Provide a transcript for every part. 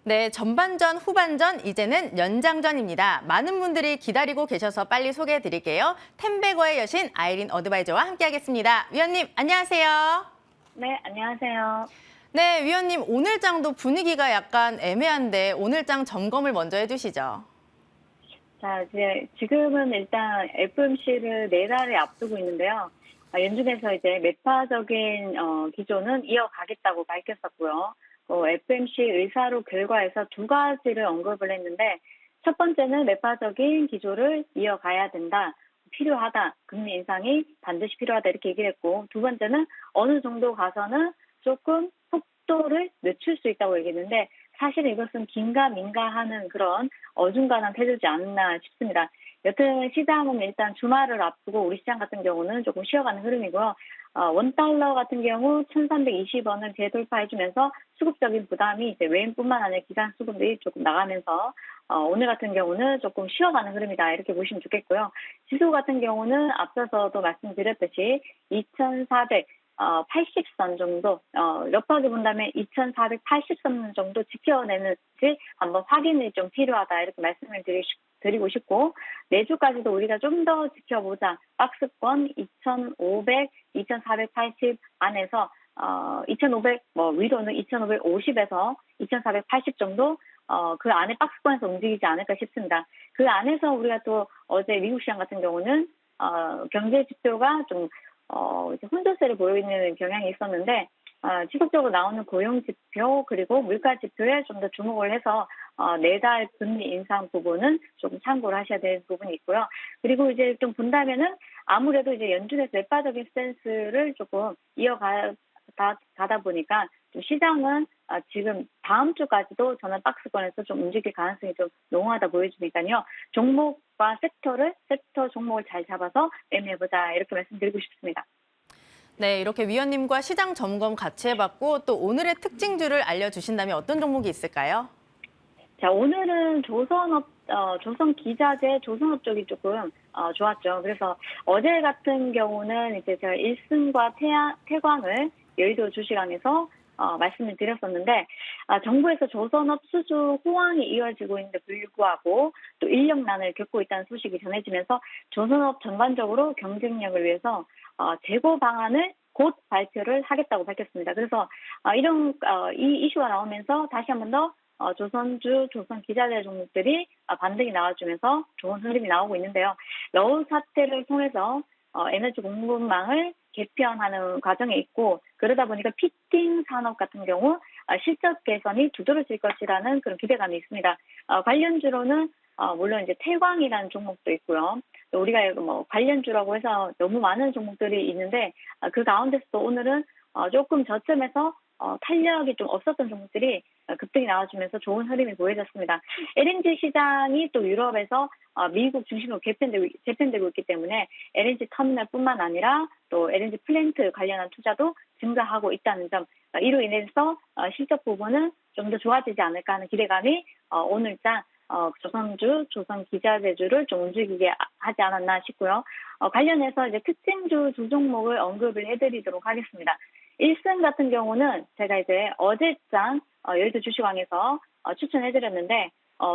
네, 전반전, 후반전, 이제는 연장전입니다. 많은 분들이 기다리고 계셔서 빨리 소개해 드릴게요. 텐베거의 여신 아이린 어드바이저와 함께하겠습니다. 위원님, 안녕하세요. 네, 안녕하세요. 네, 위원님, 오늘 장도 분위기가 약간 애매한데 오늘 장 점검을 먼저 해주시죠. 자, 이제 지금은 일단 FMC를 4달을 앞두고 있는데요. 연준에서 이제 매파적인 기조는 이어가겠다고 밝혔었고요. FMC 의사로 결과에서 두 가지를 언급을 했는데 첫 번째는 매파적인 기조를 이어가야 된다. 필요하다. 금리 인상이 반드시 필요하다. 이렇게 얘기를 했고 두 번째는 어느 정도 가서는 조금 속도를 늦출 수 있다고 얘기했는데 사실 이것은 긴가민가하는 그런 어중간한 태도지 않나 싶습니다. 여튼 시장은 일단 주말을 앞두고 우리 시장 같은 경우는 조금 쉬어가는 흐름이고요. 원달러 같은 경우 1,320원을 재돌파해주면서 수급적인 부담이 이제 외인뿐만 아니라 기관 수급들이 조금 나가면서 오늘 같은 경우는 조금 쉬어가는 흐름이다 이렇게 보시면 좋겠고요. 지수 같은 경우는 앞서서도 말씀드렸듯이 2,480선 정도, 렵하게 본다면 2,480선 정도 지켜내는지 한번 확인이 좀 필요하다 이렇게 말씀을 드리고 싶고 내주까지도 우리가 좀 더 지켜보자. 박스권 2,500, 2,480 안에서 2,500 위로는 2,550에서 2,480 정도 그 안에 박스권에서 움직이지 않을까 싶습니다. 그 안에서 우리가 또 어제 미국 시장 같은 경우는 경제 지표가 좀 이제 혼조세를 보이는 경향이 있었는데 지속적으로 나오는 고용 지표 그리고 물가 지표에 좀 더 주목을 해서 4달 금리 인상 부분은 조금 참고를 하셔야 될 부분이 있고요. 그리고 이제 좀 본다면은 아무래도 이제 연준에서 매파적인 스탠스를 조금 가다 보니까 좀 시장은 지금 다음 주까지도 저는 박스권에서 좀 움직일 가능성이 좀 농후하다 보여지니까요. 종목과 섹터 종목을 잘 잡아서 매매해보자 이렇게 말씀드리고 싶습니다. 네, 이렇게 위원님과 시장 점검 같이 해봤고 또 오늘의 특징주를 알려주신다면 어떤 종목이 있을까요? 자, 오늘은 조선기자재, 조선업 쪽이 조금 좋았죠. 그래서 어제 같은 경우는 이제 제가 1승과 태광을 여의도 주식항에서 말씀을 드렸었는데 정부에서 조선업 수주 호황이 이어지고 있는데 불구하고 또 인력난을 겪고 있다는 소식이 전해지면서 조선업 전반적으로 경쟁력을 위해서 재고 방안을 곧 발표를 하겠다고 밝혔습니다. 그래서 이 이슈가 나오면서 다시 한 번 더 조선주, 조선기자재 종목들이 반등이 나와주면서 좋은 흐름이 나오고 있는데요. 러우 사태를 통해서 에너지 공급망을 개편하는 과정에 있고 그러다 보니까 피팅 산업 같은 경우 실적 개선이 두드러질 것이라는 그런 기대감이 있습니다. 관련주로는 물론 이제 태광이라는 종목도 있고요. 또 우리가 관련주라고 해서 너무 많은 종목들이 있는데 그 가운데서도 오늘은 조금 저점에서 탄력이 좀 없었던 종목들이 급등이 나와주면서 좋은 흐름이 보여졌습니다. LNG 시장이 또 유럽에서 미국 중심으로 재편되고 있기 때문에 LNG 터미널뿐만 아니라 또 LNG 플랜트 관련한 투자도 증가하고 있다는 점, 이로 인해서 실적 부분은 좀 더 좋아지지 않을까 하는 기대감이 오늘자 조선주, 조선기자재주를 좀 움직이게 하지 않았나 싶고요. 관련해서 이제 특징주 두 종목을 언급을 해드리도록 하겠습니다. 1승 같은 경우는 제가 이제 어제장 여의도 주식왕에서 추천해드렸는데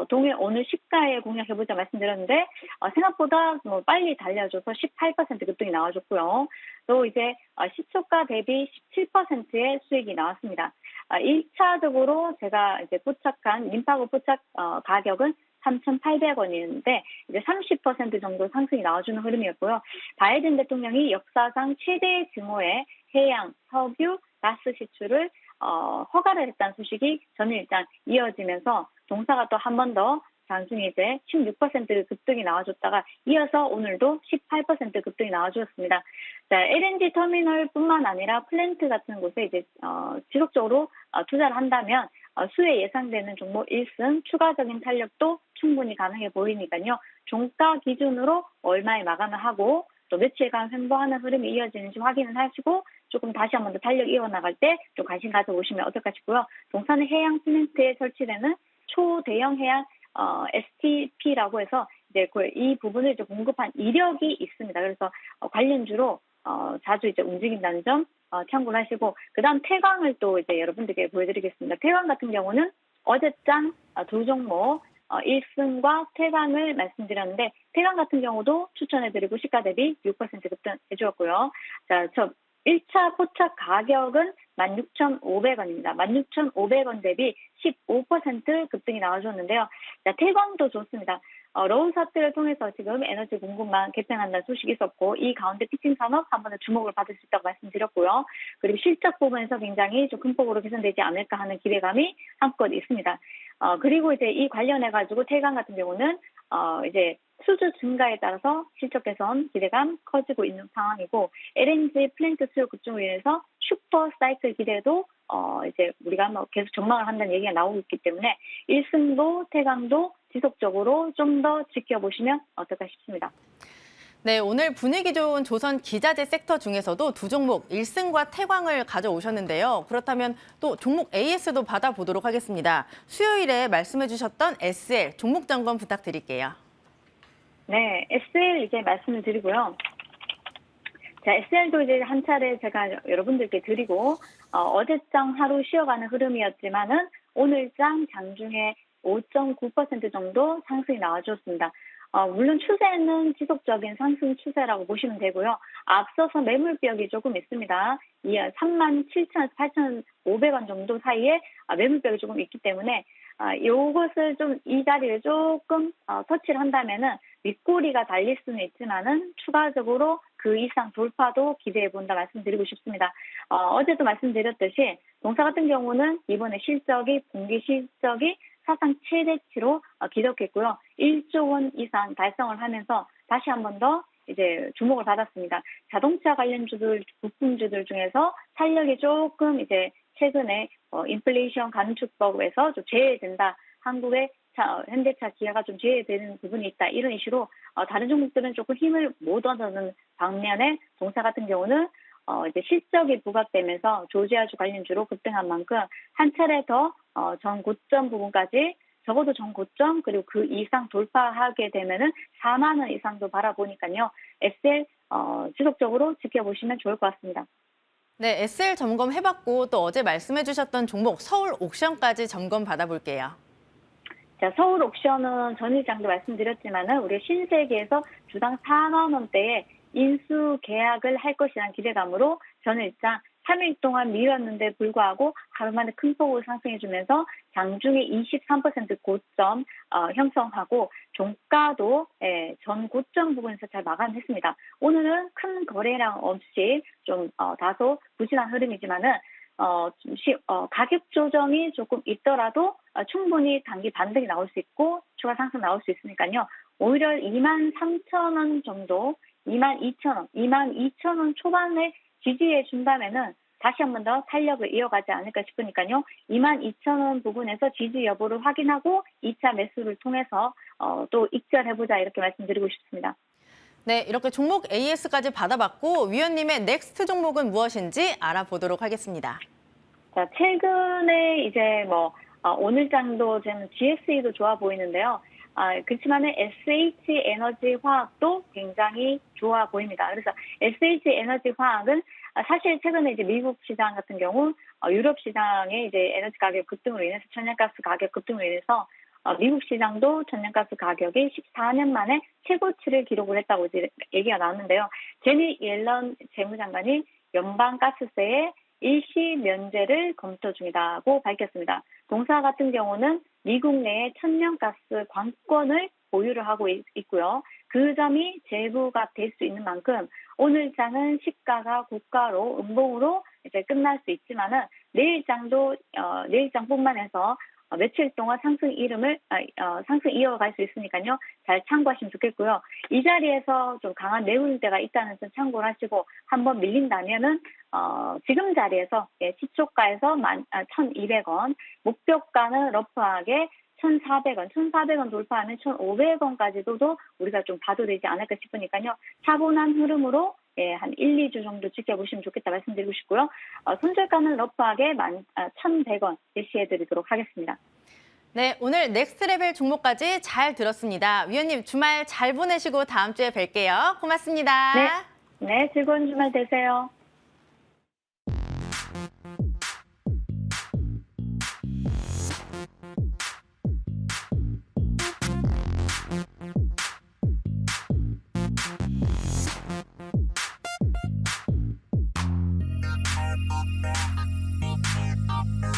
동해 오늘 시가에 공략해보자 말씀드렸는데 생각보다 빨리 달려줘서 18% 급등이 나와줬고요. 또 이제 시초가 대비 17%의 수익이 나왔습니다. 1차적으로 제가 이제 포착한 민파고 포착 가격은 3,800원이었는데 이제 30% 정도 상승이 나와주는 흐름이었고요. 바이든 대통령이 역사상 최대 규모의 해양, 석유, 가스 시출을 허가를 했다는 소식이 전일장 이어지면서 동사가 또 한 번 더 장중에 이제 16% 급등이 나와줬다가 이어서 오늘도 18% 급등이 나와주었습니다. 자, LNG 터미널뿐만 아니라 플랜트 같은 곳에 이제 지속적으로 투자를 한다면 수혜 예상되는 종목 1승 추가적인 탄력도 충분히 가능해 보이니까요. 종가 기준으로 얼마에 마감을 하고 또 며칠간 횡보하는 흐름이 이어지는지 확인을 하시고 조금 다시 한 번 더 탄력 이어나갈 때 좀 관심 가져보시면 어떨까 싶고요. 동사는 해양 플랜트에 설치되는 초대형 해양 STP라고 해서 이제 이 부분을 이제 공급한 이력이 있습니다. 그래서 관련주로 자주 이제 움직인다는 점 참고를 하시고 그다음 태광을 또 이제 여러분들께 보여드리겠습니다. 태광 같은 경우는 어제장 두 종목 1승과 퇴강을 말씀드렸는데 퇴강 같은 경우도 추천해드리고 시가 대비 6% 급등해주었고요. 자, 1차 포착 가격은 16,500원입니다. 16,500원 대비 15% 급등이 나와줬는데요. 자, 태광도 좋습니다. 러운사태를 통해서 지금 에너지 공급망 개편한다는 소식이 있었고 이 가운데 피칭 산업 한 번에 주목을 받을 수 있다고 말씀드렸고요. 그리고 실적 부분에서 굉장히 좀 큰 폭으로 개선되지 않을까 하는 기대감이 한껏 있습니다. 그리고 이제 이 관련해가지고 태광 같은 경우는 이제 수주 증가에 따라서 실적 개선 기대감 커지고 있는 상황이고 LNG 플랜트 수요 급증으로 인해서 슈퍼 사이클 기대도 이제 우리가 뭐 계속 전망을 한다는 얘기가 나오고 있기 때문에 1승도 태강도 지속적으로 좀 더 지켜보시면 어떨까 싶습니다. 네, 오늘 분위기 좋은 조선 기자재 섹터 중에서도 두 종목 1승과 태광을 가져오셨는데요. 그렇다면 또 종목 AS도 받아보도록 하겠습니다. 수요일에 말씀해 주셨던 SL 종목 점검 부탁드릴게요. 네, SL 이제 말씀을 드리고요. 자, SL도 이제 한 차례 제가 여러분들께 드리고 어제장 하루 쉬어가는 흐름이었지만은 오늘장 장중에 5.9% 정도 상승이 나와줬습니다. 물론 추세는 지속적인 상승 추세라고 보시면 되고요. 앞서서 매물벽이 조금 있습니다. 37,000에서 8,500원 정도 사이에 매물벽이 조금 있기 때문에 이것을 좀 이 자리를 조금 터치를 한다면은 윗꼬리가 달릴 수는 있지만은 추가적으로 그 이상 돌파도 기대해 본다 말씀드리고 싶습니다. 어제도 말씀드렸듯이 동사 같은 경우는 이번에 분기 실적이 사상 최대치로 기록했고요. 1조 원 이상 달성을 하면서 다시 한 번 더 이제 주목을 받았습니다. 자동차 관련주들, 부품주들 중에서 탄력이 조금 이제 최근에 인플레이션 감축법에서 좀 제외된다. 한국의 현대차, 기아가 좀 제외되는 부분이 있다. 이런 이슈로 다른 종목들은 조금 힘을 못 얻는 반면에 동사 같은 경우는 이제 실적이 부각되면서 조지아주 관련주로 급등한 만큼 한 차례 더 전 고점 부분까지 적어도 전 고점 그리고 그 이상 돌파하게 되면은 4만 원 이상도 바라보니까요. SL 지속적으로 지켜보시면 좋을 것 같습니다. 네, SL 점검해봤고 또 어제 말씀해 주셨던 종목 서울 옥션까지 점검 받아볼게요. 자, 서울 옥션은 전일장도 말씀드렸지만은 우리 신세계에서 주당 4만 원대에 인수 계약을 할 것이라는 기대감으로 전일장 3일 동안 미뤘는데 불구하고 하루 만에 큰 폭으로 상승해주면서 장중에 23% 고점 형성하고 종가도 전 고점 부분에서 잘 마감했습니다. 오늘은 큰 거래량 없이 좀 다소 부진한 흐름이지만은 가격 조정이 조금 있더라도 충분히 단기 반등이 나올 수 있고 추가 상승 나올 수 있으니까요. 오히려 23,000원 정도, 22,000원, 22,000원 초반에 지지해 준다면은 다시 한 번 더 탄력을 이어가지 않을까 싶으니까요. 22,000원 부분에서 지지 여부를 확인하고 2차 매수를 통해서 또 익절해보자 이렇게 말씀드리고 싶습니다. 네, 이렇게 종목 AS까지 받아봤고 위원님의 넥스트 종목은 무엇인지 알아보도록 하겠습니다. 자, 최근에 이제 오늘장도 지금 GSE도 좋아 보이는데요. 그렇지만은 SH 에너지 화학도 굉장히 좋아 보입니다. 그래서 SH 에너지 화학은 사실 최근에 이제 미국 시장 같은 경우 유럽 시장의 이제 에너지 가격 급등으로 인해서 천연가스 가격 급등으로 인해서 미국 시장도 천연가스 가격이 14년 만에 최고치를 기록을 했다고 이제 얘기가 나왔는데요. 제니 옐런 재무장관이 연방가스세에 일시 면제를 검토 중이라고 밝혔습니다. 동사 같은 경우는 미국 내에 천연가스 관권을 보유를 하고 있고요. 그 점이 제고가 될 수 있는 만큼 오늘 장은 시가가 고가로 음봉으로 이제 끝날 수 있지만은 내일장도 내일장뿐만 해서 며칠 동안 상승 이어갈 수 있으니까요. 잘 참고하시면 좋겠고요. 이 자리에서 좀 강한 매물대가 있다는 점 참고를 하시고 한번 밀린다면은 지금 자리에서 시초가에서 1,200원, 목표가는 러프하게 1,400원 돌파하면 1,500원까지도 우리가 좀 봐도 되지 않을까 싶으니까요. 차분한 흐름으로 한 1, 2주 정도 지켜보시면 좋겠다 말씀드리고 싶고요. 손절가는 러프하게 1,100원 제시해드리도록 하겠습니다. 네, 오늘 넥스트 레벨 종목까지 잘 들었습니다. 위원님 주말 잘 보내시고 다음 주에 뵐게요. 고맙습니다. 네, 즐거운 주말 되세요.